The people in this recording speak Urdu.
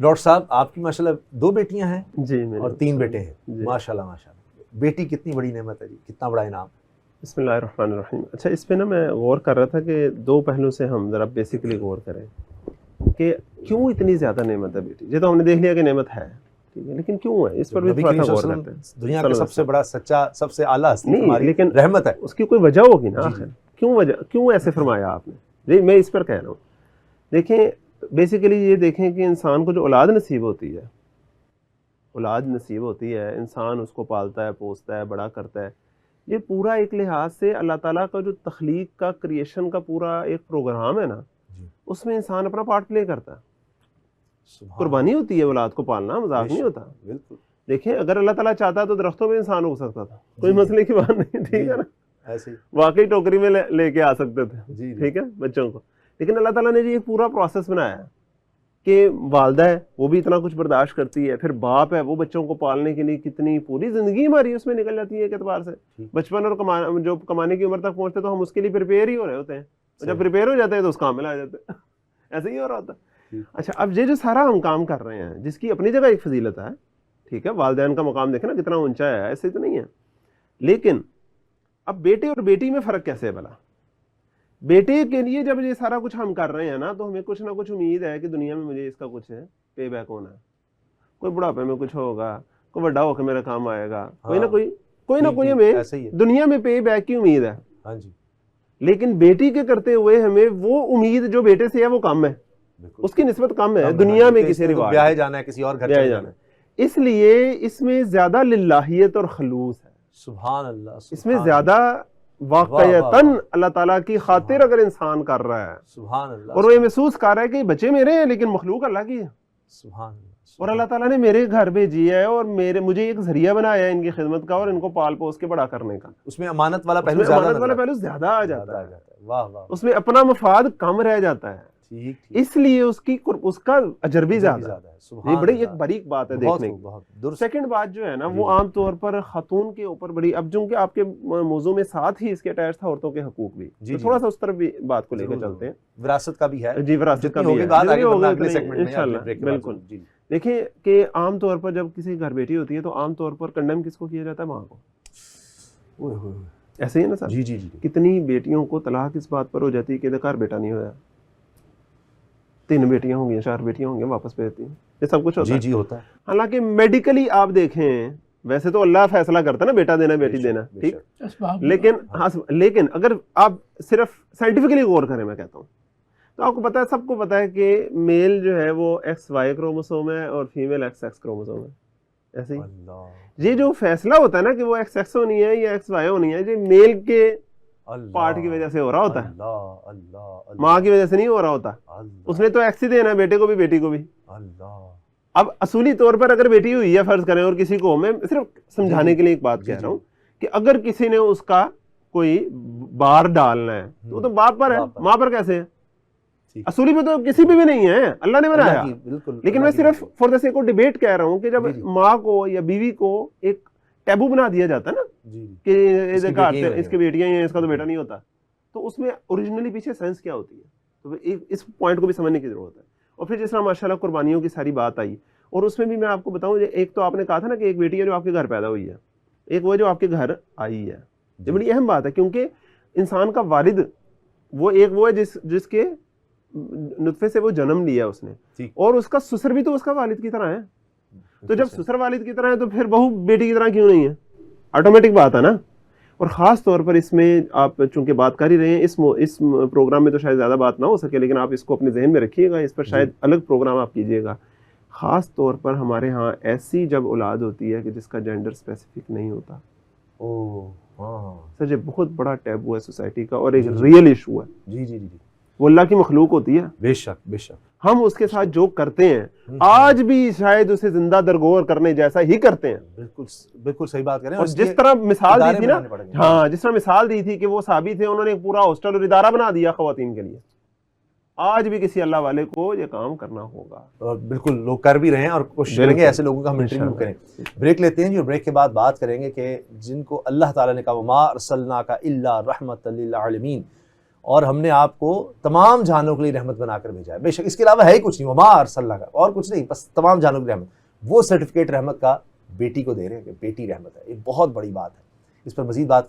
ڈاکٹر صاحب آپ کی ماشاءاللہ 2 بیٹیاں ہیں جی اور 3 بیٹے ہیں، ماشاءاللہ ماشاءاللہ. بیٹی کتنی بڑی نعمت ہے جی، کتنا بڑا انعام. بسم اللہ الرحمن الرحیم. اچھا اس پہ نا میں غور کر رہا تھا کہ 2 پہلو سے ہم ذرا بیسیکلی غور کریں کہ کیوں اتنی زیادہ نعمت ہے بیٹی. یہ تو ہم نے دیکھ لیا کہ نعمت ہے، ٹھیک ہے، لیکن کیوں ہے اس پر بھی تھوڑا سا غور کرتے ہیں. دنیا کا سب سے بڑا سچا، سب سے اعلیٰ ہستی نہیں ہماری لیکن رحمت ہے. اس کی کوئی وجہ ہوگی نا آخر. کیوں ایسے فرمایا آپ نے؟ جی میں اس پر کہہ رہا ہوں. دیکھیں بیسیکلی یہ دیکھیں کہ انسان کو جو اولاد نصیب ہوتی ہے، انسان اس کو پالتا ہے، پوستا ہے، بڑا کرتا ہے. یہ پورا ایک لحاظ سے اللہ تعالیٰ کا جو تخلیق کا، کریشن کا پورا ایک پروگرام ہے نا، اس میں انسان اپنا پارٹ پلے کرتا ہے. قربانی ہوتی ہے اولاد کو پالنا، مذاق نہیں ہوتا. بالکل. دیکھیں اگر اللہ تعالیٰ چاہتا تو درختوں میں انسان ہو سکتا تھا، کوئی مسئلے کی بات نہیں، ٹھیک ہے نا. ایسے واقعی ٹوکری میں لے کے آ سکتے تھے، ٹھیک ہے، بچوں کو. لیکن اللہ تعالیٰ نے یہ پورا پروسیس بنایا ہے کہ والدہ ہے وہ بھی اتنا کچھ برداشت کرتی ہے، پھر باپ ہے وہ بچوں کو پالنے کے لیے کتنی پوری زندگی ہماری اس میں نکل جاتی ہے ایک اعتبار سے. بچپن اور جو کمانے کی عمر تک پہنچتے تو ہم اس کے لیے پریپیئر ہی ہو رہے ہوتے ہیں، جب پریپیئر ہو جاتے ہیں تو اس کام میں لا جاتے ہیں. ایسے ہی ہو رہا ہوتا ہے. اچھا اب یہ جو سارا ہم کام کر رہے ہیں جس کی اپنی جگہ ایک فضیلت ہے، ٹھیک ہے، والدین کا مقام دیکھیں نا کتنا اونچا ہے، ایسے تو نہیں ہے. لیکن اب بیٹے اور بیٹی میں فرق کیسے ہے بھلا؟ بیٹے کے لیے جب یہ سارا کچھ ہم کر رہے ہیں نا تو ہمیں کچھ نہ کچھ امید ہے کہ دنیا میں مجھے اس کا کچھ ہے پے بیک ہونا ہے. کوئی بڑھاپے میں کچھ ہوگا، کوئی بڑا ہو کے میرا کام آئے گا، کوئی نہ کوئی ہمیں دنیا میں پے بیک کی امید ہے. ہاں جی. لیکن بیٹی کے کرتے ہوئے ہمیں وہ امید جو بیٹے سے ہے وہ کم ہے، اس کی نسبت کم ہے دنیا میں. کسی رواج بیاہ جانا ہے، کسی اور گھر چلے جانا ہے، اس لیے اس میں زیادہ للہیت اور خلوص ہے. سبحان اللہ. اس میں زیادہ واقعتاً اللہ تعالیٰ کی خاطر اگر انسان کر رہا ہے، سبحان اللہ، اور وہ یہ محسوس کر رہا ہے کہ بچے میرے ہیں لیکن مخلوق اللہ کی ہے، سبحان اللہ، اور اللہ تعالیٰ نے میرے گھر بھیجی ہے اور مجھے ایک ذریعہ بنایا ہے ان کی خدمت کا اور ان کو پال پوس کے بڑا کرنے کا. اس میں امانت والا پہلو زیادہ آ جاتا ہے. واہ واہ. اس میں اپنا مفاد کم رہ جاتا ہے، اس لیے اس کا اجر بھی زیادہ ہے. یہ بڑی ایک باریک بات ہے دیکھنے کی. سیکنڈ بات جو ہے نا وہ عام طور پر خاتون کے اوپر بڑی، اب چونکہ آپ کے موضوع میں ساتھ ہی اس کے اٹیچ تھا عورتوں کے حقوق بھی، تھوڑا سا اس طرف بھی بات کو لے کر چلتے ہیں. وراثت کا بھی ہے. جی وراثت کا بھی ہے انشاءاللہ. بالکل. دیکھیں کہ عام طور پر جب کسی گھر بیٹی ہوتی ہے تو عام طور پر کنڈیم کس کو کیا جاتا ہے؟ ماں کو. ایسے ہی ہے نا سر؟ جی. کتنی بیٹیوں کو طلاق اس بات پر ہو جاتی ہے کہ گھر بیٹا نہیں ہویا، 3 بیٹیاں ہوں گی، 4 بیٹیاں ہوں گی، واپس بھیجتی ہیں. یہ سب کچھ ہوتا ہے. جی ہوتا ہے. حالانکہ میڈیکلی آپ دیکھیں ویسے تو اللہ فیصلہ کرتا ہے نا بیٹا دینا بیٹی دینا، ٹھیک، لیکن اگر آپ صرف سائنٹیفکلی غور کریں میں کہتا ہوں تو آپ کو پتا ہے، سب کو پتا ہے کہ میل جو ہے وہ XY کروموسوم ہے اور فیمیل XX کروموسوم ہے. ایسے ہی یہ جو فیصلہ ہوتا ہے نا کہ وہ XX ہونی ہے یا XY ہونی ہے، یہ میل کے پارٹ کی وجہ سے ہو رہا ہوتا ہے، ماں کی وجہ سے نہیں ہو رہا ہوتا. اس نے تو ایکس ہی دینا ہے، بیٹے کو بھی بیٹی کو بھی. اب اصولی طور پر اگر بیٹی ہوئی ہے فرض کریں، اور کسی کو، میں صرف سمجھانے کے لیے ایک بات کہہ رہا ہوں کہ اگر کسی نے اس کا کوئی بار ڈالنا ہے تو وہ تو باپ پر ہے، ماں پر کیسے ہے؟ اصولی پہ تو کسی پہ بھی نہیں ہے، اللہ نے بنایا. لیکن میں صرف for the sake of debate کہہ رہا ہوں کہ جب ماں کو یا بیوی کو ایک ٹیبو بنا دیا جاتا ہے نا کہ اس کی بیٹیاں ہیں، اس کا تو بیٹا نہیں ہوتا، تو اس میں اوریجنلی پیچھے سائنس کیا ہوتی ہے. تو اس پوائنٹ کو بھی سمجھنے کی ضرورت ہے. اور پھر جس طرح ماشاءاللہ قربانیوں کی ساری بات آئی، اور اس میں بھی میں آپ کو بتاؤں، ایک تو آپ نے کہا تھا نا کہ ایک بیٹی ہے جو آپ کے گھر پیدا ہوئی ہے، ایک وہ جو آپ کے گھر آئی ہے. یہ بڑی اہم بات ہے کیونکہ انسان کا والد وہ ہے جس کے نطفے سے وہ جنم لیا اس نے، اور اس کا سسر بھی تو اس کا والد کی طرح ہے. تو جب سسر والد کی طرح ہے تو پھر بہو بیٹی کی طرح کیوں نہیں ہے؟ آٹومیٹک بات ہے نا. اور خاص طور پر اس میں آپ چونکہ بات کر ہی رہے ہیں، اس پروگرام میں تو شاید زیادہ بات نہ ہو سکے، لیکن آپ اس کو اپنے ذہن میں رکھیے گا، اس پر شاید الگ پروگرام آپ کیجیے گا. خاص طور پر ہمارے ہاں ایسی جب اولاد ہوتی ہے کہ جس کا جینڈر اسپیسیفک نہیں ہوتا، سر یہ بہت بڑا ٹیبو ہے سوسائٹی کا اور ایک ریئل ایشو ہے. جی وہ اللہ کی مخلوق ہوتی ہے، بے شک. ہم اس کے ساتھ جو کرتے ہیں آج بھی شاید اسے زندہ درگور کرنے جیسا ہی کرتے ہیں. بالکل صحیح بات کریں. اور جس طرح مثال دی تھی نا، ہاں جس طرح مثال دی تھی کہ وہ صحابی تھے، انہوں نے ایک پورا ہاسٹل اور ادارہ بنا دیا خواتین کے لیے. آج بھی کسی اللہ والے کو یہ کام کرنا ہوگا، اور بالکل لوگ کر بھی رہے ہیں اور کوشش کریں گے ایسے لوگوں کا ہم انٹرویو کریں. بریک لیتے ہیں جی، اور بریک کے بعد بات کریں گے کہ جن کو اللہ تعالیٰ نے کہا وما ارسلناک الا رحمۃ للعالمین، اور ہم نے آپ کو تمام جہانوں کے لیے رحمت بنا کر بھیجا ہے. بے شک اس کے علاوہ ہے ہی کچھ نہیں, وما ارسلنا کا اور کچھ نہیں, بس تمام جہانوں کی رحمت. وہ سرٹیفکیٹ رحمت کا بیٹی کو دے رہے ہیں کہ بیٹی رحمت ہے. یہ بہت بڑی بات ہے, اس پر مزید بات